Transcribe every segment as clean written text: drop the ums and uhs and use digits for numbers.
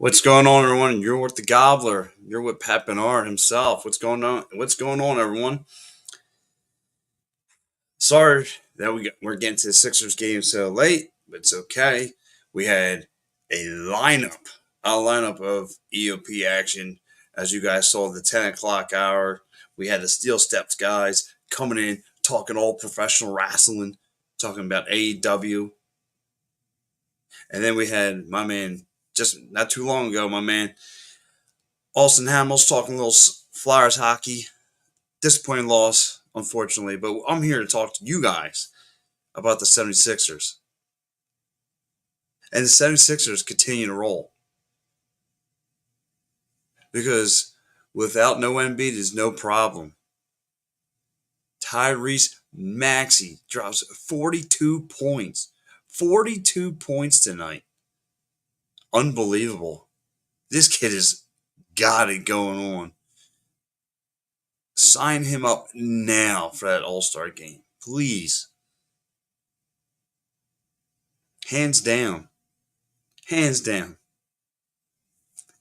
What's going on, everyone? You're with the Gobbler. You're with Pat Bernard himself. What's going on? What's going on, everyone? Sorry that we're getting to the Sixers game so late, but it's okay. We had a lineup of EOP action. As you guys saw, the 10 o'clock hour, we had the Steel Steps guys coming in, talking all professional wrestling, talking about AEW. And then we had my man, just not too long ago, my man Austin Hamels talking a little Flyers hockey. Disappointing loss, unfortunately, but I'm here to talk to you guys about the 76ers. And the 76ers continue to roll. Because without no Embiid is no problem. Tyrese Maxey drops 42 points. 42 points tonight. Unbelievable. This kid has got it going on. Sign him up now for that All-Star game. Please. Hands down. Hands down.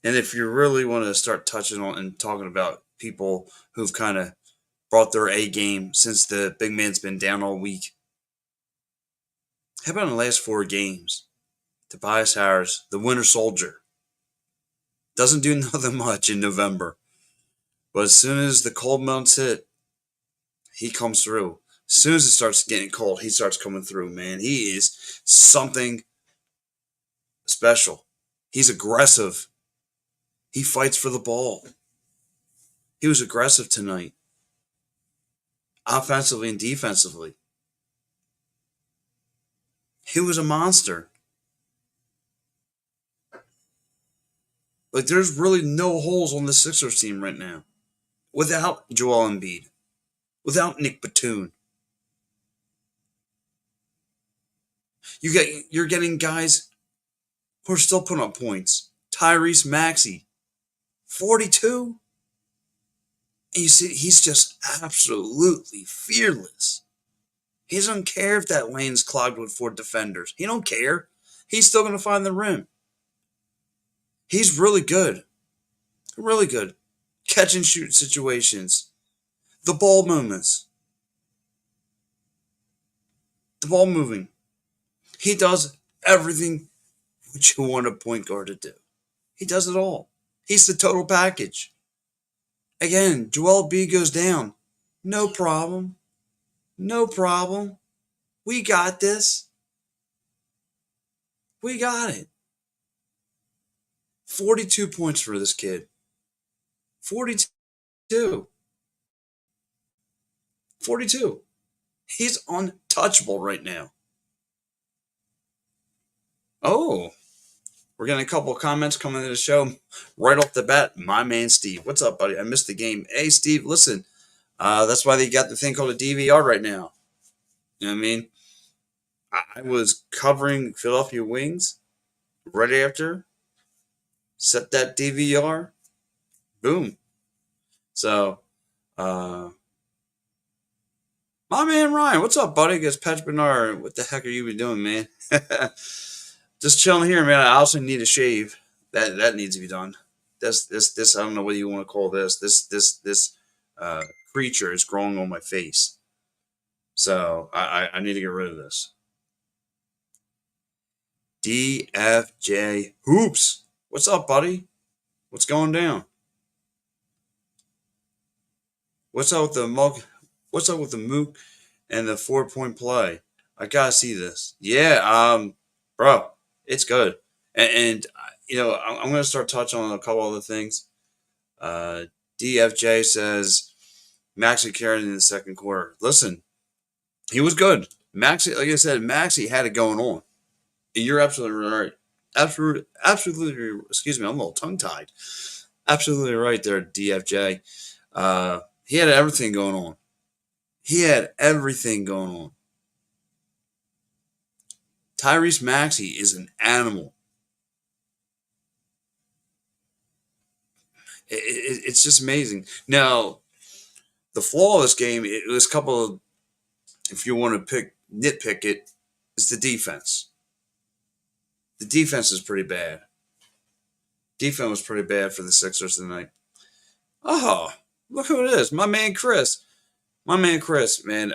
And if you really want to start touching on and talking about people who've kind of brought their A game since the big man's been down all week, how about in the last 4 games? Tobias Harris, the winter soldier, doesn't do nothing much in November. But as soon as the cold months hit, he comes through. As soon as it starts getting cold, he starts coming through, man. He is something special. He's aggressive. He fights for the ball. He was aggressive tonight, offensively and defensively. He was a monster. Like, there's really no holes on the Sixers team right now. Without Joel Embiid. Without Nick Batum. You're getting guys who are still putting up points. Tyrese Maxey, 42. And you see, he's just absolutely fearless. He doesn't care if that lane's clogged with 4 defenders. He don't care. He's still going to find the rim. He's really good. Really good. Catch and shoot situations. The ball movements. The ball moving. He does everything what you want a point guard to do. He does it all. He's the total package. Again, Joel B goes down. No problem. No problem. We got this. We got it. 42 points for this kid. 42. 42. He's untouchable right now. Oh, we're getting a couple of comments coming to the show right off the bat. My man Steve. What's up, buddy? I missed the game. Hey, Steve, listen. That's why they got the thing called a DVR right now. You know what I mean? I was covering Philadelphia Wings right after. Set that DVR. Boom. So, my man Ryan, what's up, buddy? Guess Pat Bernard. What the heck are you doing, man? Just chilling here, man. I also need a shave. That needs to be done. This I don't know what you want to call this. This creature is growing on my face. So I need to get rid of this. DFJ Hoops. What's up, buddy? What's going down? What's up with the mug? What's up with the mook and the 4-point play? I gotta see this. Yeah, bro, it's good. And you know, I'm gonna start touching on a couple other things. DFJ says Maxey carried in the second quarter. Listen, he was good. Maxey, like I said, Maxey had it going on. You're absolutely right. Absolutely. Excuse me, I'm a little tongue tied. Absolutely right there, DFJ. He had everything going on. He had everything going on. Tyrese Maxey is an animal. It's just amazing. Now, the flaw of this game, it was a couple of, if you want to nitpick it, is the defense. The defense is pretty bad. Defense was pretty bad for the Sixers tonight. Oh, look who it is. My man Chris. My man Chris, man.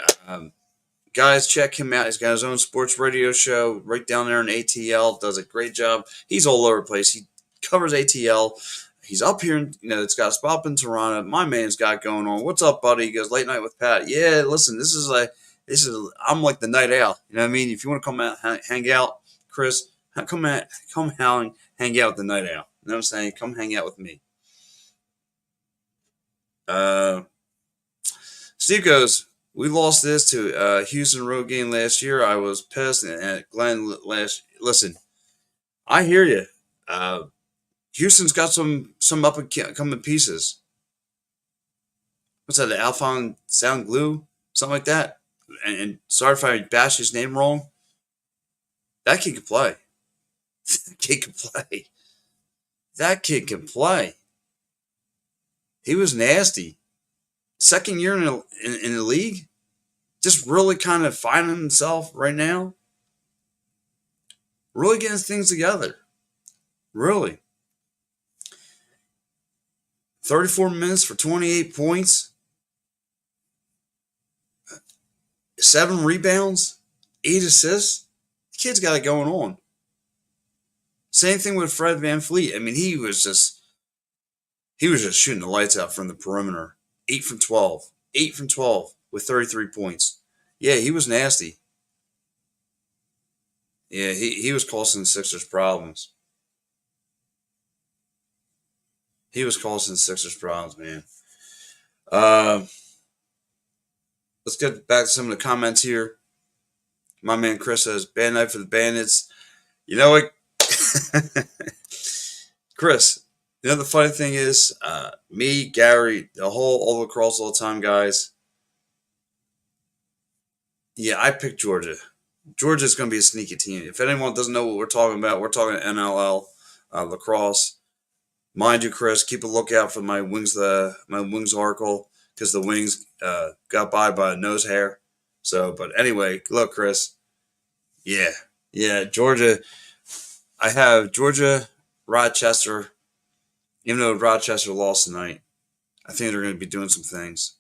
Guys, check him out. He's got his own sports radio show right down there in ATL. Does a great job. He's all over the place. He covers ATL. He's up here, it's got a spot up in Toronto. My man's got going on. What's up, buddy? He goes, late night with Pat. Yeah, listen, I'm like the night owl. You know what I mean? If you want to come out, hang out, Chris, come out and hang out with the night owl. You know what I'm saying? Come hang out with me. Steve goes, we lost this to Houston road game last year. I was pissed. And Glenn listen, I hear you. Houston's got some up and coming pieces. What's that? The Alphon Sound Glue? Something like that. And sorry if I bashed his name wrong. That kid can play. That kid can play. That kid can play. He was nasty. Second year in the league. Just really kind of finding himself right now. Really getting things together. Really. 34 minutes for 28 points. 7 rebounds. 8 assists. The kid's got it going on. Same thing with Fred VanVleet. I mean, he was just shooting the lights out from the perimeter. 8 from 12. 8 from 12 with 33 points. Yeah, he was nasty. Yeah, he was causing the Sixers problems. He was causing the Sixers problems, man. Let's get back to some of the comments here. My man Chris says, bad night for the Bandits. You know what? Chris, the funny thing is, me, Gary, all across all the time, guys. Yeah, I picked Georgia. Georgia's going to be a sneaky team. If anyone doesn't know what we're talking about, we're talking NLL, lacrosse. Mind you, Chris, keep a lookout for my Wings article because the Wings got by a nose hair. So, but anyway, look, Chris. Yeah, Georgia. I have Georgia, Rochester. Even though Rochester lost tonight, I think they're going to be doing some things.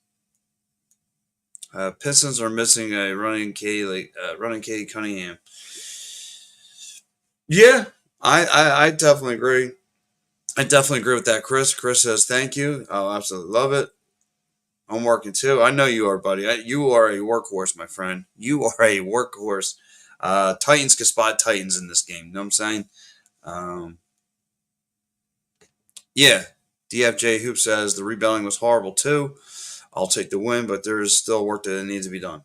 Pistons are missing a running Katie Cunningham. Yeah, I definitely agree. I definitely agree with that, Chris. Chris says thank you. I'll absolutely love it. I'm working too. I know you are, buddy. You are a workhorse, my friend. You are a workhorse. Titans can spot Titans in this game. You know what I'm saying? Yeah. DFJ Hoop says the rebounding was horrible too. I'll take the win, but there's still work that needs to be done.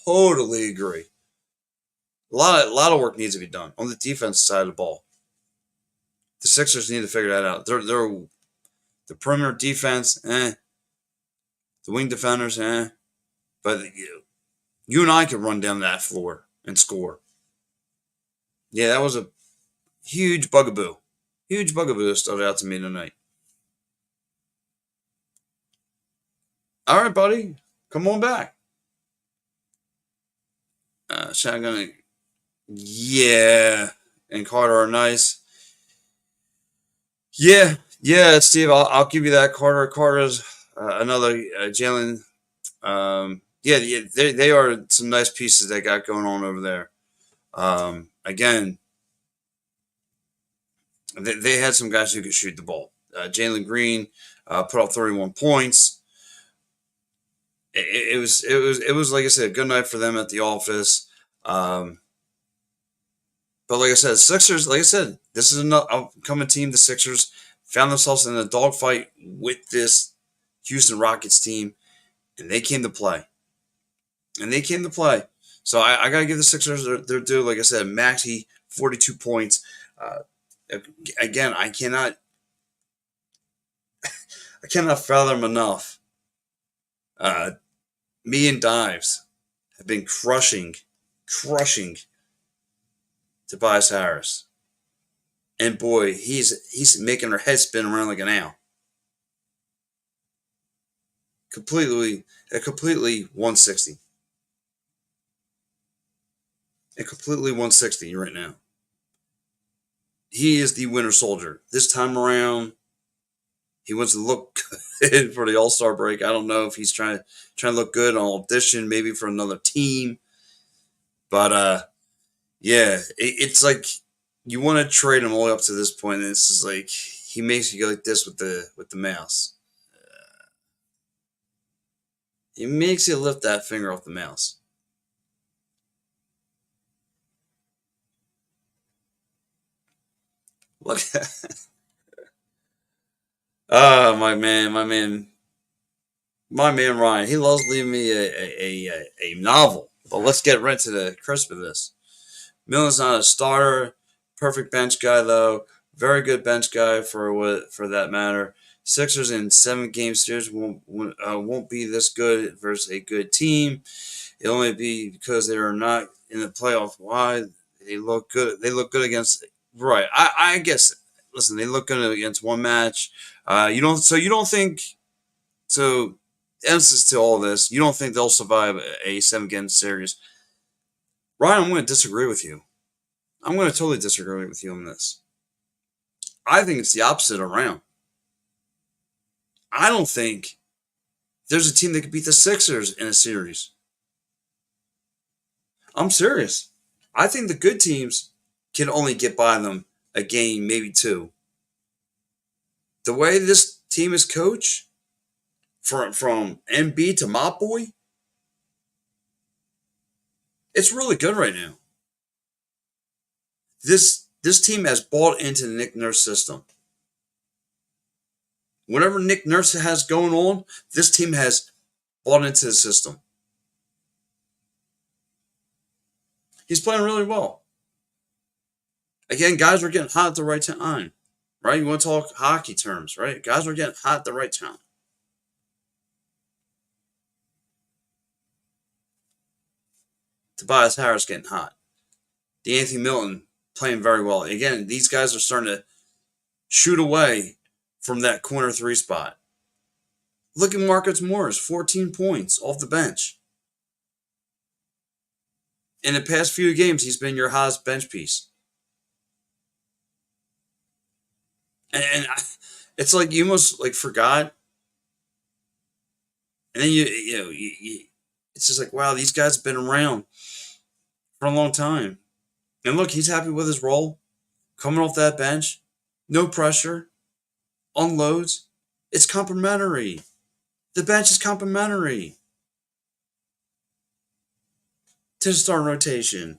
Totally agree. A lot of work needs to be done on the defense side of the ball. The Sixers need to figure that out. They're the perimeter defense, The wing defenders, But you and I could run down that floor and score. Yeah, that was a huge bugaboo. Huge bugaboo that stood out to me tonight. All right, buddy. Come on back. Shotgun. Yeah. And Carter are nice. Yeah, Steve. I'll give you that. Carter's another Jalen. They are some nice pieces they got going on over there. Again, they had some guys who could shoot the ball. Jalen Green put up 31 points. It was like I said, a good night for them at the office. But like I said, Sixers, this is an upcoming team. The Sixers found themselves in a dogfight with this Houston Rockets team, and they came to play. So I got to give the Sixers their due. Like I said, Maxey, 42 points. Again, I cannot fathom enough. Me and Dives have been crushing Tobias Harris. And boy, he's making her head spin around like an owl. Completely 160. Completely 160 right now. he is the winter soldier. This time around, he wants to look good for the All-Star break. I don't know if he's trying to look good on audition, maybe for another team. But yeah, it's like you want to trade him all the way up to this point, and it's just like he makes you go like this with the mouse. He makes you lift that finger off the mouse. Look, my man Ryan. He loves leaving me a novel. But let's get right to the crisp of this. Millen's not a starter. Perfect bench guy though. Very good bench guy for that matter. Sixers in 7-game series won't be this good versus a good team. It'll only be because they are not in the playoff. Why? They look good. They look good against. Right. I guess. Listen, they look good against one match. You don't. So you don't think. So emphasis to all this. You don't think they'll survive a 7-game series? Ryan, I'm going to disagree with you. I'm going to totally disagree with you on this. I think it's the opposite around. I don't think there's a team that could beat the Sixers in a series. I'm serious. I think the good teams can only get by them a game, maybe two. The way this team is coached, from MB to Mop Boy, it's really good right now. This team has bought into the Nick Nurse system. Whatever Nick Nurse has going on, this team has bought into the system. He's playing really well. Again, guys are getting hot at the right time, right? You want to talk hockey terms, right? Guys are getting hot at the right time. Tobias Harris getting hot. DeAnthony Milton playing very well. Again, these guys are starting to shoot away from that corner 3 spot. Look at Marcus Morris, 14 points off the bench. In the past few games, he's been your highest bench piece. And it's like you almost like forgot. And then it's just like, wow, these guys have been around for a long time. And look, he's happy with his role. Coming off that bench, no pressure, unloads. It's complimentary. The bench is complimentary to the starting rotation.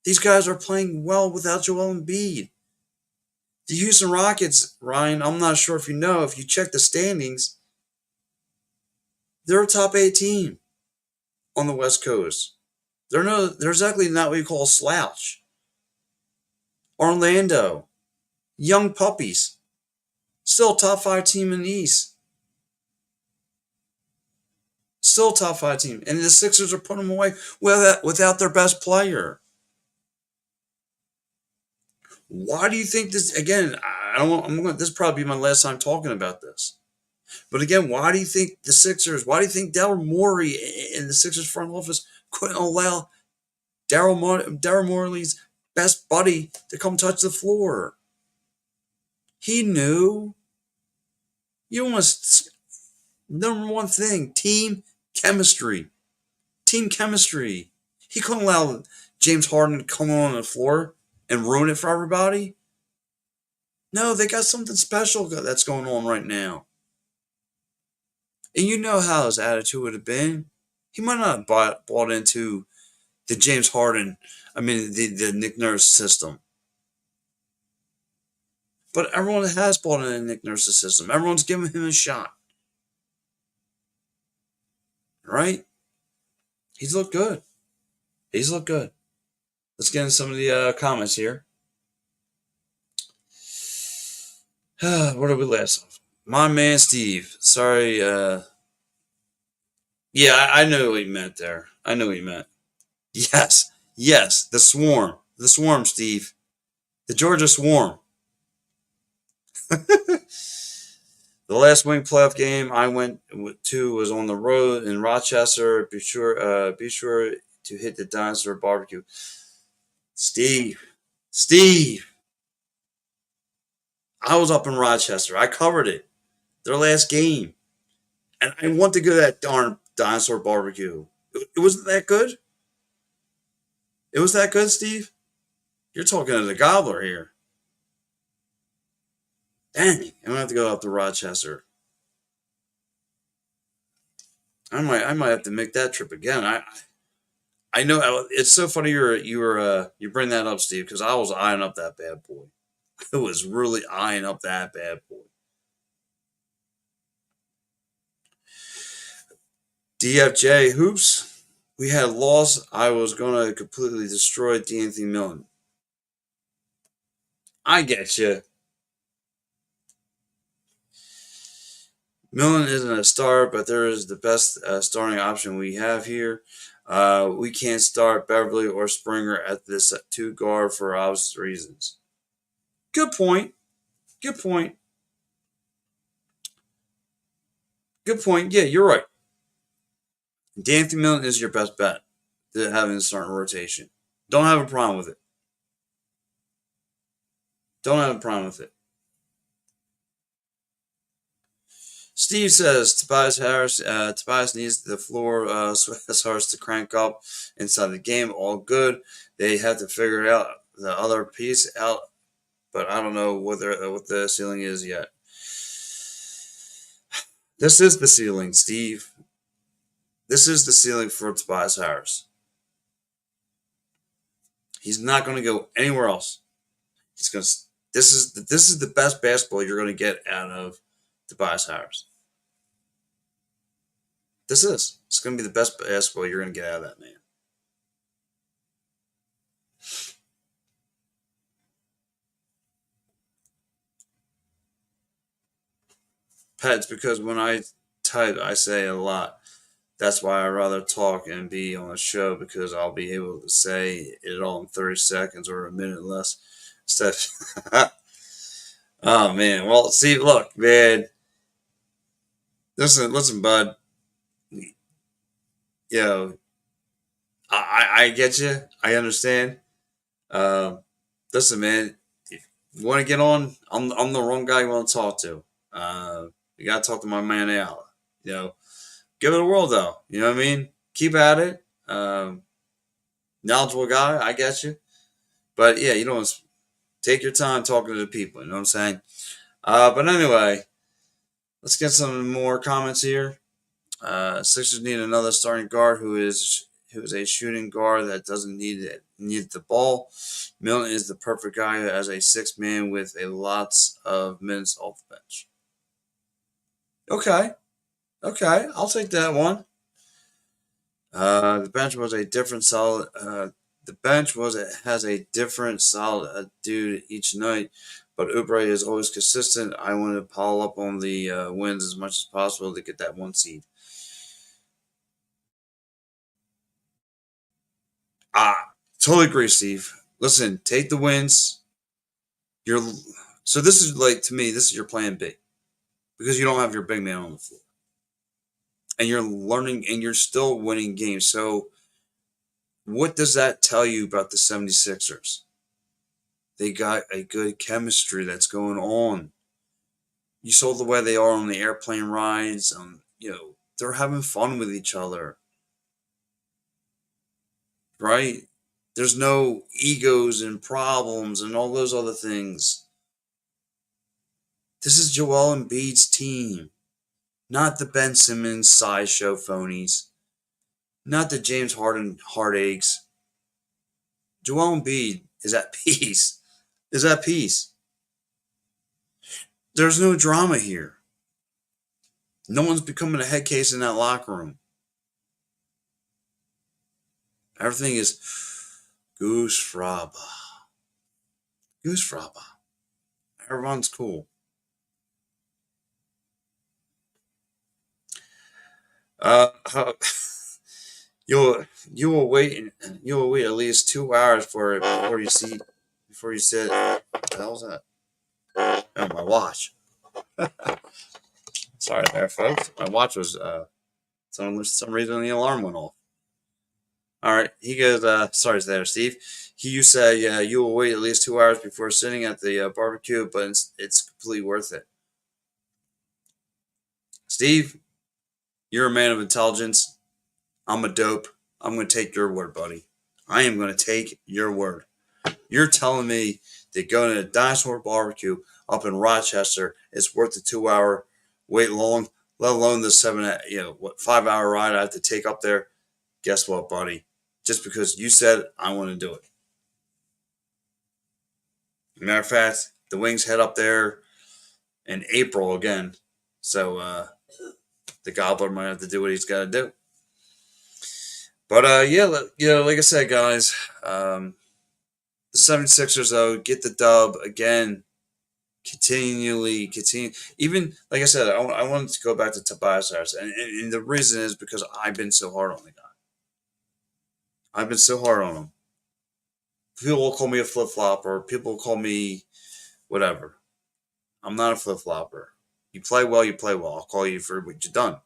These guys are playing well without Joel Embiid. The Houston Rockets, Ryan, I'm not sure if you know, if you check the standings, they're a top 8 team on the West Coast. They're exactly not what you call a slouch. Orlando, young puppies, still top 5 team in the East. Still top 5 team. And the Sixers are putting them away without their best player. Why do you think this? Again, this will probably be my last time talking about this. But again, why do you think the Sixers? Why do you think Daryl Morey in the Sixers front office couldn't allow Daryl Morey's best buddy to come touch the floor? He knew. You must. Number one thing: team chemistry. Team chemistry. He couldn't allow James Harden to come on the floor and ruin it for everybody. No, they got something special that's going on right now. And you know how his attitude would have been. He might not have bought into the James Harden, the Nick Nurse system. But everyone has bought into Nick Nurse's system. Everyone's giving him a shot. Right? He's looked good. Let's get into some of the comments here. Where did we last off? My man Steve. Sorry. Yeah, I know what he meant there. I know what he meant. Yes. The Swarm. The Swarm, Steve. The Georgia Swarm. The last Wing playoff game I went to was on the road in Rochester. Be sure to hit the dinosaur barbecue. Steve. I was up in Rochester. I covered it. Their last game. And I want to go to that darn dinosaur barbecue. It wasn't that good. It was that good, Steve. You're talking to the gobbler here. Dang, I'm gonna have to go up to Rochester. I might have to make that trip again. I know it's so funny you bring that up, Steve, because I was eyeing up that bad boy. I was really eyeing up that bad boy. DFJ hoops. We had lost. I was gonna completely destroy D'Anthony Milton. I get you. Millen isn't a star, but there is the best starting option we have here. We can't start Beverly or Springer at this two guard for obvious reasons. Good point. Good point. Good point. Yeah, you're right. D'Anthony Millen is your best bet to having a starting rotation. Don't have a problem with it. Don't have a problem with it. Steve says Tobias needs the floor Harris to crank up inside the game. All good. They have to figure out the other piece out, but I don't know what the ceiling is yet. This is the ceiling, Steve. This is the ceiling for Tobias Harris. He's not going to go anywhere else. He's going to. This is the best basketball you're going to get out of Tobias Harris. This is. It's going to be the best basketball you're going to get out of that man. Pat, it's because when I type, I say a lot. That's why I rather talk and be on a show because I'll be able to say it all in 30 seconds or a minute less. Instead. Oh man. Well, see, look, man. Listen, bud. You know, I get you. I understand. Um, Listen, man. If you want to get on, I'm the wrong guy you want to talk to. You got to talk to my man Al. Give it a whirl though. You know what I mean? Keep at it. Knowledgeable guy. I get you. But yeah, take your time talking to the people. You know what I'm saying? But anyway, let's get some more comments here. Sixers need another starting guard who is a shooting guard that doesn't need the ball. Milton is the perfect guy as a sixth man with a lots of minutes off the bench. Okay, I'll take that one. The bench was a different solid. The bench has a different solid dude each night, but Oubre is always consistent. I want to pile up on the wins as much as possible to get that one seed. Totally agree, Steve. Listen, take the wins. So this is to me, this is your plan B because you don't have your big man on the floor, and you're learning and you're still winning games. So what does that tell you about the 76ers? They got a good chemistry that's going on. You saw the way they are on the airplane rides. They're having fun with each other, right? There's no egos and problems and all those other things. This is Joel Embiid's team, not the Ben Simmons sideshow phonies, not the James Harden heartaches. Joel Embiid is at peace. Is at peace. There's no drama here. No one's becoming a head case in that locker room. Everything is goose fraba. Goose fraba. Everyone's cool. You will wait at least 2 hours for it before you sit. What the hell's that? Oh, my watch. Sorry there, folks. My watch was some reason the alarm went off. All right. He goes, sorry there, Steve. You say you will wait at least 2 hours before sitting at the barbecue, but it's completely worth it. Steve, you're a man of intelligence. I'm a dope. I'm going to take your word, buddy. I am going to take your word. You're telling me that going to a dinosaur barbecue up in Rochester is worth the 2 hour wait long, let alone the 5 hour ride I have to take up there. Guess what, buddy? Just because you said it, I want to do it. Matter of fact, the Wings head up there in April again. So the Gobbler might have to do what he's got to do. But yeah, like I said, guys, the 76ers, though, get the dub again. Continue. Even, like I said, I wanted to go back to Tobias Harris. And the reason is because I've been so hard on the guy. I've been so hard on him. People will call me a flip-flopper. People will call me whatever. I'm not a flip-flopper. You play well, you play well. I'll call you for what you've done.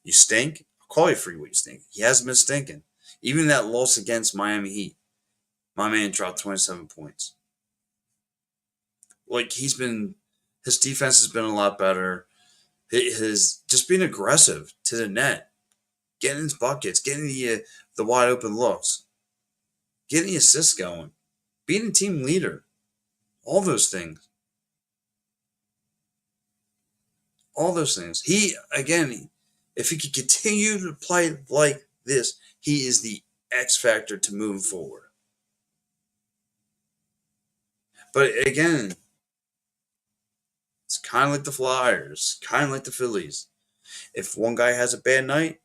You stink, I'll call you for what you stink. He hasn't been stinking. Even that loss against Miami Heat, my man dropped 27 points. Like, his defense has been a lot better. His just being aggressive to the net, getting his buckets, getting the wide open looks, getting the assists going, being a team leader, all those things. All those things. He, again, if he could continue to play like this, he is the X factor to move forward. But again, it's kind of like the Flyers, kind of like the Phillies. If one guy has a bad night,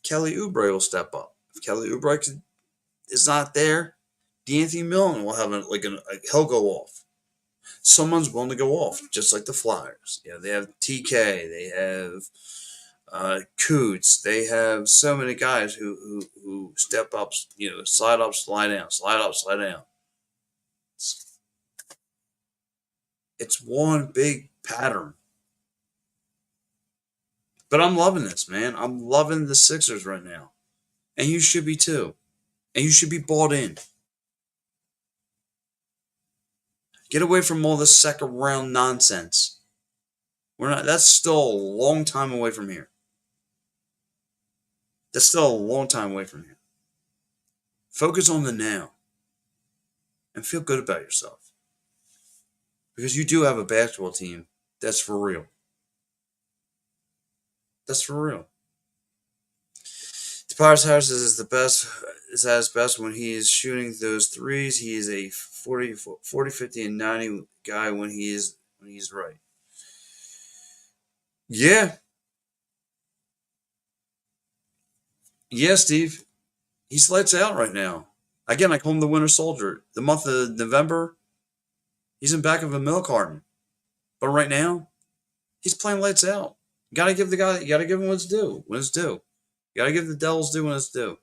Kelly Oubre will step up. If Kelly Oubre is not there, D'Anthony Milton will have he'll go off. Someone's willing to go off, just like the Flyers. Yeah, they have TK, they have Coots. They have so many guys who step up, slide up, slide down, slide up, slide down. It's one big pattern. But I'm loving this, man. I'm loving the Sixers right now. And you should be too. And you should be bought in. Get away from all this second round nonsense. That's still a long time away from here. That's still a long time away from here. Focus on the now. And feel good about yourself. Because you do have a basketball team that's for real. That's for real. Tobias Harris is at his best when he is shooting those threes. He is a 40, 50, and 90 guy when he's right. Yeah. Yeah, Steve. He's lights out right now. Again, I call him the Winter Soldier. The month of November, he's in back of a milk carton. But right now, he's playing lights out. You gotta give him what's due. When it's due. You gotta give the Devils due when it's due.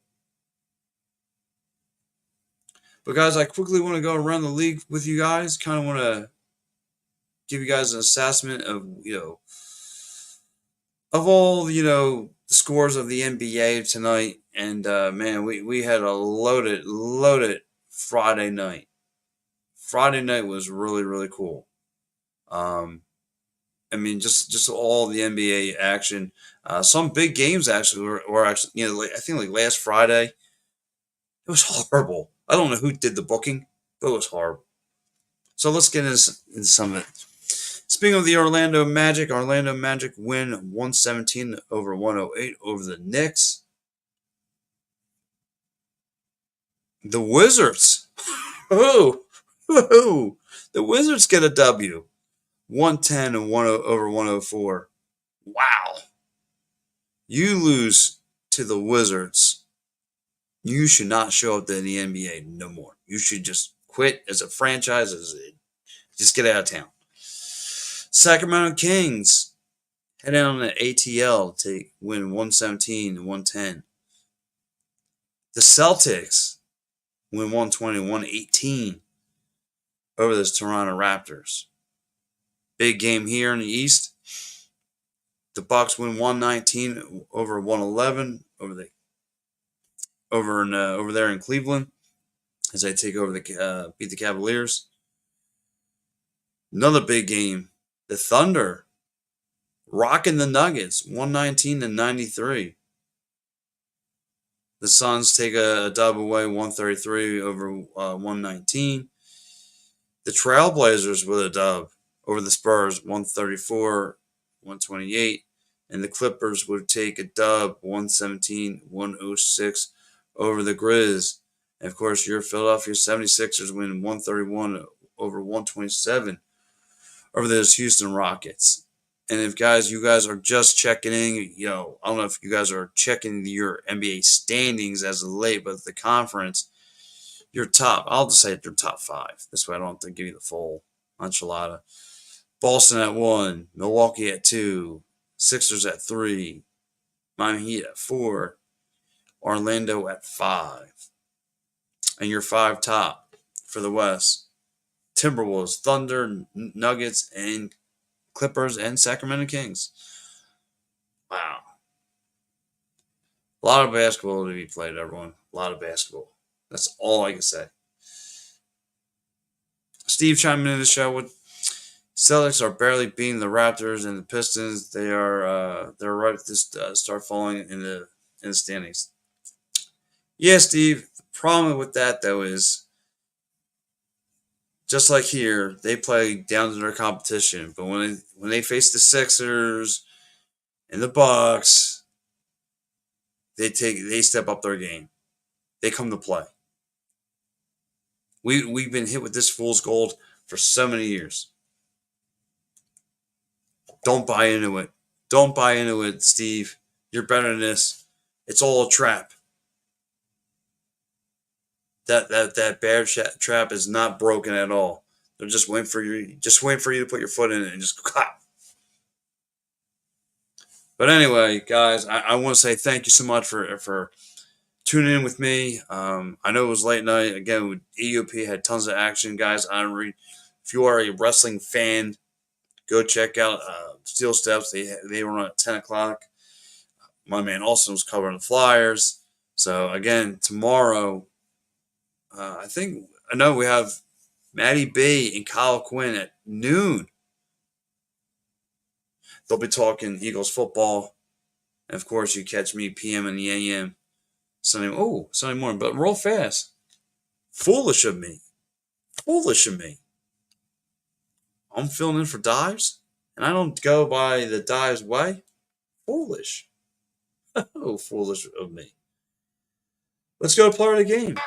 But guys, I quickly want to go around the league with you guys. Kind of want to give you guys an assessment of all the scores of the NBA tonight. And man, we had a loaded Friday night. Friday night was really, really cool. I mean, just all the NBA action. Some big games actually were actually, I think like last Friday, it was horrible. I don't know who did the booking, but it was horrible. So let's get into some of it. Speaking of the Orlando Magic win 117 over 108 over the Knicks. The Wizards. The Wizards get a W. 110 and 10 over 104. Wow. You lose to the Wizards. You should not show up in the NBA no more. You should just quit as a franchise. Just get out of town. Sacramento Kings head on to ATL to win 117 and 110. The Celtics win 120 118 over the Toronto Raptors. Big game here in the East. The Bucks win 119 over 111 over the over there in Cleveland as they take over beat the Cavaliers. Another big game, the Thunder rocking the Nuggets 119-93. The Suns take a dub away 133 over 119. The Trailblazers with a dub over the Spurs 134-128. And the Clippers would take a dub 117-106 over the Grizz. And of course, your Philadelphia 76ers win 131 over 127 over those Houston Rockets. And if you guys are just checking in, I don't know if you guys are checking your NBA standings as of late, but the conference, I'll just say your top 5. This way I don't have to give you the full enchilada. Boston at 1, Milwaukee at 2, Sixers at 3, Miami Heat at 4, Orlando at 5. And your 5 top for the West, Timberwolves, Thunder, Nuggets, and Clippers, and Sacramento Kings. Wow. A lot of basketball to be played, everyone. A lot of basketball. That's all I can say. Steve chiming in the show with Celtics are barely beating the Raptors and the Pistons. They're right to start falling in the standings. Yeah, Steve. The problem with that though is, just like here, they play down to their competition. But when they face the Sixers and the Bucks, they step up their game. They come to play. We've been hit with this fool's gold for so many years. Don't buy into it. Don't buy into it, Steve. You're better than this. It's all a trap. That bear trap is not broken at all. They're just waiting for you. Just waiting for you to put your foot in it and just clap. But anyway, guys, I want to say thank you so much for tuning in with me. I know it was late night. Again, EUP had tons of action, guys. If you are a wrestling fan, go check out Steel Steps. They were on at 10 o'clock. My man Austin was covering the Flyers. So again, tomorrow. I know we have Matty B and Kyle Quinn at noon. They'll be talking Eagles football. And of course, you catch me PM and the AM Sunday morning. But real fast. Foolish of me. I'm filling in for Dives, and I don't go by the Dives way. Foolish. Oh, foolish of me. Let's go to player of the game.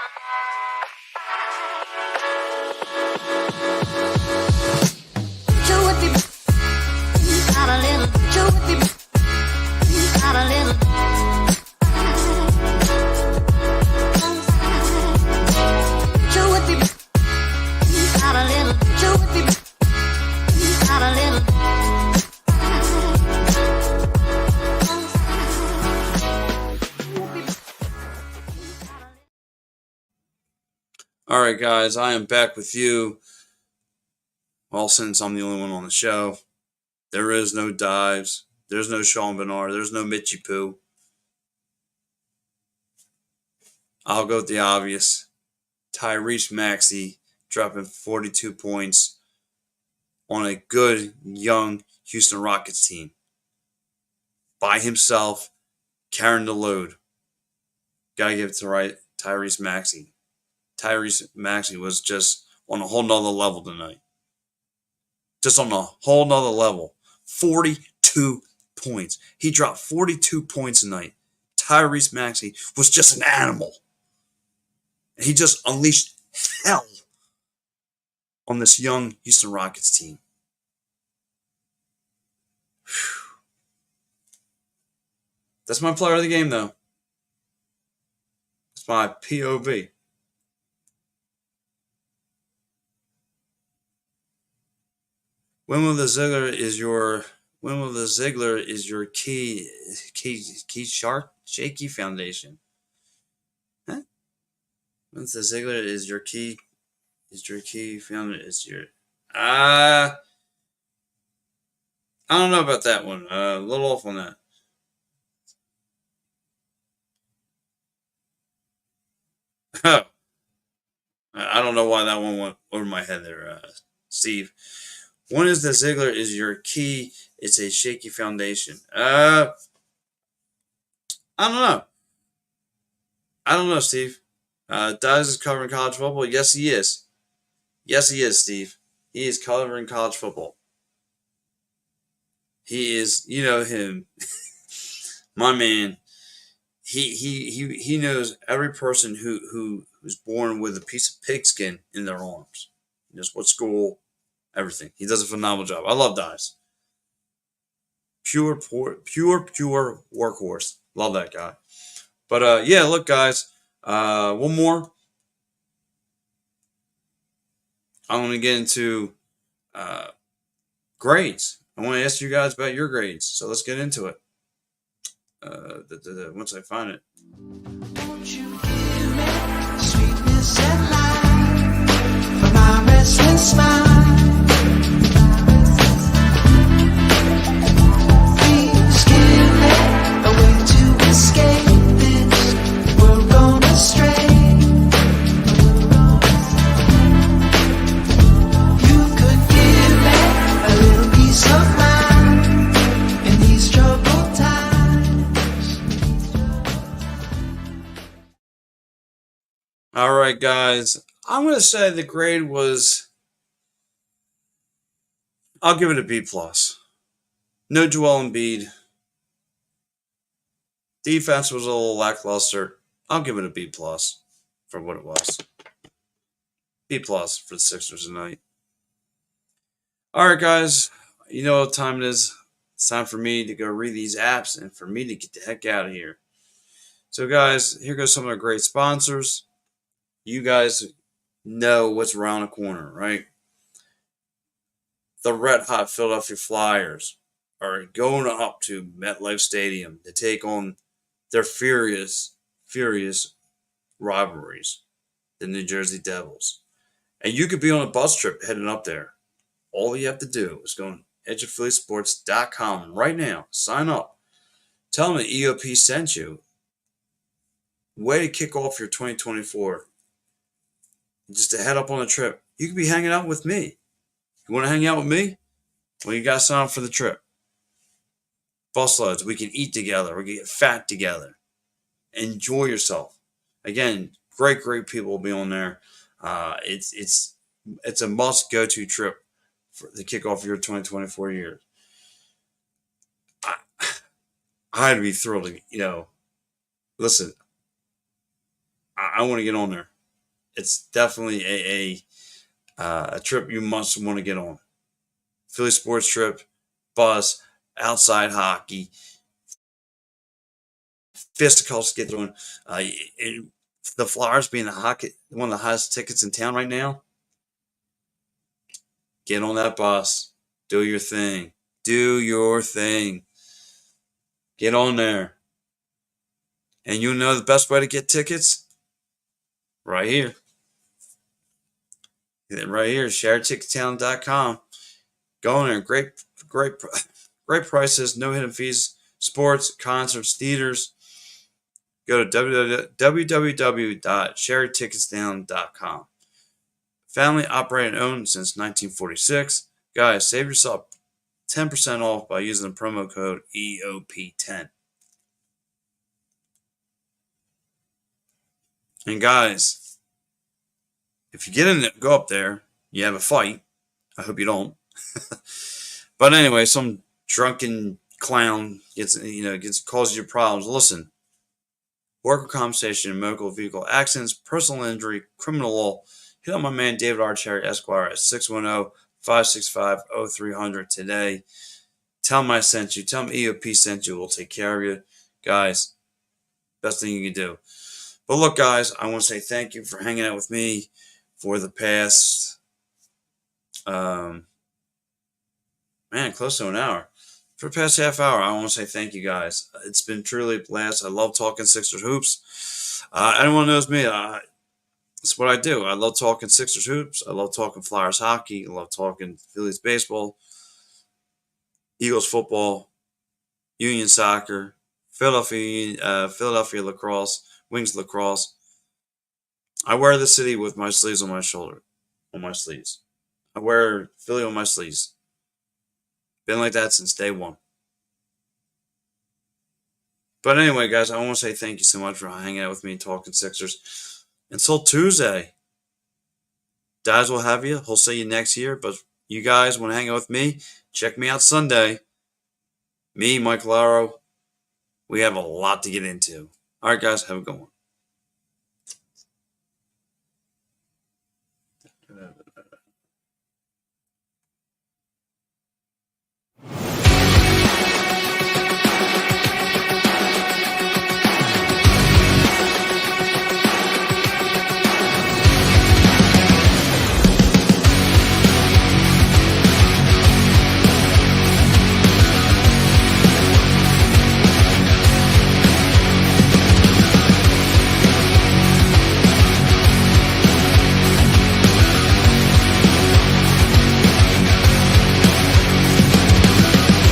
All right, guys, I am back with you. Well, since I'm the only one on the show, there is no Dives. There's no Sean Bernard. There's no Mitchie Poo. I'll go with the obvious. Tyrese Maxey dropping 42 points on a good, young Houston Rockets team. By himself, carrying the load. Gotta give it to Tyrese Maxey. Tyrese Maxey was just on a whole nother level tonight. Just on a whole nother level. 42 points. He dropped 42 points tonight. Tyrese Maxey was just an animal. And he just unleashed hell on this young Houston Rockets team. Whew. That's my player of the game, though. That's my POV. When will the Ziggler is your key shark shaky foundation? Huh? When the Ziggler is your key foundation is your I don't know about that one. A little off on that. Oh, I don't know why that one went over my head there, Steve. One is that Ziggler is your key. It's a shaky foundation. I don't know. I don't know, Steve. Dies is covering college football. Yes, he is. Yes, he is, Steve. He is covering college football. He is, you know him, my man. He knows every person who's born with a piece of pigskin in their arms. He knows what school, everything. He does a phenomenal job. I love Dice. Pure workhorse. Love that guy. But yeah, look, guys. One more. I want to get into uh, grades. I want to ask you guys about your grades. So let's get into it. Once I find it. Won't you give me sweetness and light for my restless mind? Please give me a way to escape this world gone astray. You could give me a little peace of mind in these troubled times. All right, guys. I'm going to say the grade was, I'll give it a B+. No Joel Embiid. Defense was a little lackluster. I'll give it a B+ for what it was. B+ for the Sixers tonight. All right, guys. You know what time it is. It's time for me to go read these apps and for me to get the heck out of here. So, guys, here goes some of our great sponsors. You guys know what's around the corner, right? The red hot Philadelphia Flyers are going up to MetLife Stadium to take on their furious rivalries, the New Jersey Devils. And you could be on a bus trip heading up there. All you have to do is go to edgeofphillysports.com right now. Sign up. Tell them that EOP sent you. Way to kick off your 2024. Just to head up on a trip. You could be hanging out with me. You want to hang out with me? Well, you got to sign up for the trip. Busloads. We can eat together. We can get fat together. Enjoy yourself. Again, great people will be on there. It's a must go to trip for the kickoff of your 2024 year. I'd be thrilled to, listen, I want to get on there. It's definitely a trip you must want to get on. Philly sports trip, bus, outside hockey, fisticuffs get thrown. The Flyers being one of the highest tickets in town right now. Get on that bus. Do your thing. Do your thing. Get on there. And you know the best way to get tickets? Right here. Right here, ShareTicketTown.com. Go on there. Great prices, no hidden fees, sports, concerts, theaters. Go to www.ShareTicketTown.com. Family operated and owned since 1946. Guys, save yourself 10% off by using the promo code EOP10. And guys, if you go up there, you have a fight. I hope you don't. But anyway, some drunken clown causes you problems. Listen, worker compensation, motor vehicle accidents, personal injury, criminal law. Hit on my man David R. Cherry Esquire at 610-565-0300 today. Tell him I sent you. Tell him EOP sent you. We'll take care of you. Guys, best thing you can do. But look, guys, I want to say thank you for hanging out with me for the past, close to an hour. For the past half hour, I want to say thank you, guys. It's been truly a blast. I love talking Sixers hoops. Anyone knows me, that's what I do. I love talking Sixers hoops. I love talking Flyers hockey. I love talking Phillies baseball, Eagles football, Union soccer, Philadelphia lacrosse, Wings lacrosse. I wear the city with my sleeves on my shoulder, on my sleeves. I wear Philly on my sleeves. Been like that since day one. But anyway, guys, I want to say thank you so much for hanging out with me and talking Sixers. Until Tuesday, Daz will have you. He'll see you next year. But you guys want to hang out with me? Check me out Sunday. Me, Mike Laro. We have a lot to get into. All right, guys, have a good one.